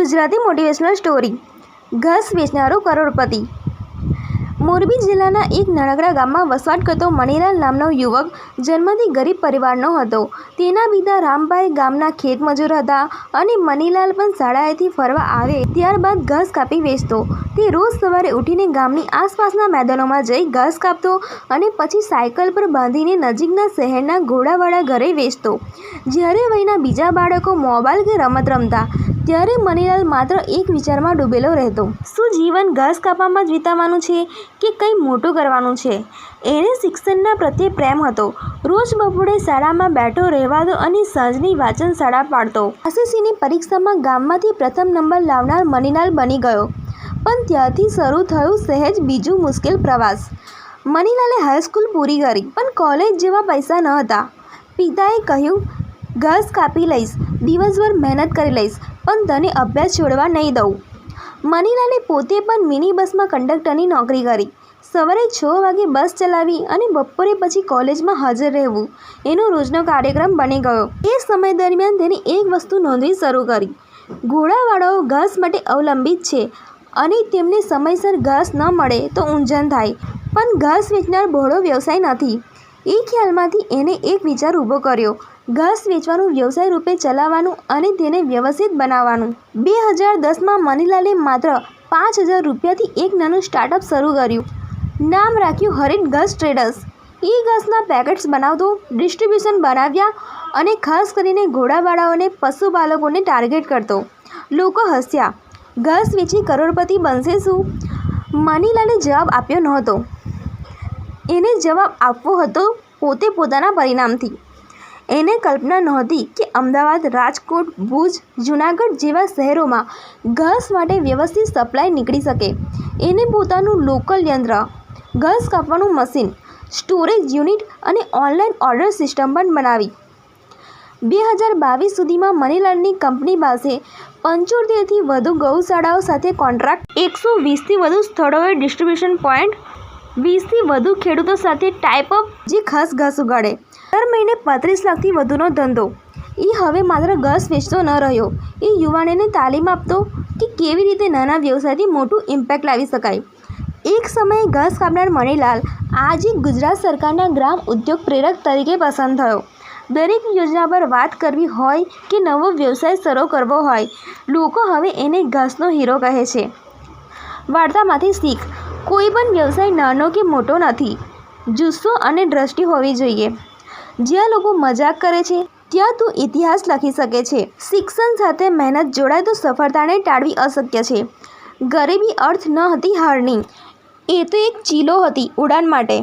Gujarati motivational story ઘાસ વેચનારો કરોડપતિ। મોરબી જિલ્લાના એક નાનકડા ગામમાં વસવાટ કરતો મણિલાલ નામનો યુવક જન્મથી ગરીબ પરિવારનો હતો। તેના પિતા રામભાઈ ગામના ખેતમજૂર હતા અને મણિલાલ પણ શાળાએથી ફરવા આવે ત્યારબાદ ઘાસ કાપી વેચતો। તે રોજ સવારે ઉઠીને ગામની આસપાસના મેદાનોમાં જઈ ઘાસ કાપતો અને પછી સાયકલ પર બાંધીને નજીકના શહેરના ઘોડાવાળા ઘરે વેચતો। જ્યારે વયના બીજા બાળકો મોબાઈલ કે રમત રમતા ત્યારે મણિલાલ માત્ર એક વિચારમાં ડૂબેલો રહેતો, શું જીવન ઘાસ કાપવામાં જ વિતાવવાનું છે કે કંઈ મોટું કરવાનું છે? એને શિક્ષણના પ્રત્યે પ્રેમ હતો। રોજ બપોરે શાળામાં બેઠો રહેવાતો અને સાંજની વાંચન શાળા પાડતો। એસએસસીની પરીક્ષામાં ગામમાંથી પ્રથમ નંબર લાવનાર મણિલાલ બની ગયો। પણ ત્યાંથી શરૂ થયું સહેજ બીજું મુશ્કેલ પ્રવાસ। મણિલાલે હાઈસ્કૂલ પૂરી કરી પણ કોલેજ જેવા પૈસા ન હતા। પિતાએ કહ્યું, ઘાસ કાપી લઈશ, દિવસભર મહેનત કરી લઈશ, પણ તને અભ્યાસ છોડવા નહીં દઉં। મણિલાલે પોતે પણ મિની બસમાં કંડક્ટરની નોકરી કરી। સવારે 6 વાગે બસ ચલાવી અને બપોરે પછી કોલેજમાં હાજર રહેવું એનો રોજનો કાર્યક્રમ બની ગયો। એ સમય દરમિયાન તેની એક વસ્તુ નોંધવી શરૂ કરી, ઘોડાવાળાઓ ઘાસ માટે અવલંબિત છે અને તેમને સમયસર ઘાસ ન મળે તો ઊંઝણ થાય, પણ ઘાસ વેચનાર બહોળો વ્યવસાય નથી। એ ખ્યાલમાંથી એને એક વિચાર ઊભો કર્યો, ઘાસ વેચવાનું વ્યવસાય રૂપે ચલાવવાનું અને તેને વ્યવસ્થિત બનાવવાનું। 2010માં મણિલાલે માત્ર 5000 રૂપિયાથી એક નાનું સ્ટાર્ટઅપ શરૂ કર્યું। નામ રાખ્યું હરિત ઘાસ ટ્રેડર્સ। એ ઘાસના પેકેટ્સ બનાવતો, ડિસ્ટ્રીબ્યુશન બનાવ્યા અને ખાસ કરીને ઘોડાવાળાઓને પશુપાલકોને ટાર્ગેટ કરતો। લોકો હસ્યા, ઘાસ વેચી કરોડપતિ બનશે શું? મણિલાલે જવાબ આપ્યો નહોતો। એને જવાબ આપવો હતો પોતે પોતાના પરિણામથી। એને કલ્પના નહોતી કે અમદાવાદ, રાજકોટ, ભુજ, જૂનાગઢ જેવા શહેરોમાં ઘાસ માટે વ્યવસ્થિત સપ્લાય નીકળી શકે। એને પોતાનું લોકલ યંત્ર, ઘાસ કાપવાનું મશીન, સ્ટોરેજ યુનિટ અને ઓનલાઈન ઓર્ડર સિસ્ટમ પણ બનાવી। 2022 સુધીમાં મણિલાલની કંપની પાસે 75થી વધુ ગૌશાળાઓ સાથે કોન્ટ્રાક્ટ, 120થી વધુ સ્થળોએ ડિસ્ટ્રીબ્યુશન પોઈન્ટ, 20થી વધુ ખેડૂતો સાથે ટાઈપ અપ જે ખાસ ઘાસ ઉગાડે। દર મહિને 35 લાખથી વધુનો ધંધો। એ હવે માત્ર ઘાસ વેચતો ન રહ્યો, એ યુવાનોને તાલીમ આપતો કે કેવી રીતે નાના વ્યવસાયથી મોટું ઇમ્પેક્ટ લાવી શકાય। એક સમયે ઘાસ કાપનાર મણિલાલ આજે ગુજરાત સરકારના ગ્રામ ઉદ્યોગ પ્રેરક તરીકે પસંદ થયો। દરેક યોજના પર વાત કરવી હોય કે નવો વ્યવસાય શરૂ કરવો હોય, લોકો હવે એને ઘાસનો હીરો કહે છે। વાર્તામાંથી શીખ, કોઈ પણ વ્યવસાય નાનો કે મોટો નથી, જુસ્સો અને દ્રષ્ટિ હોવી જોઈએ। જ્યાં લોકો મજાક કરે છે ત્યાં તું ઇતિહાસ લખી શકે છે। શિક્ષણ સાથે મહેનત જોડાય તો સફળતાને ટાળવી અશક્ય છે। ગરીબી અર્થ ન હતી હારની, એ તો એક ચીલો હતી ઉડાન માટે।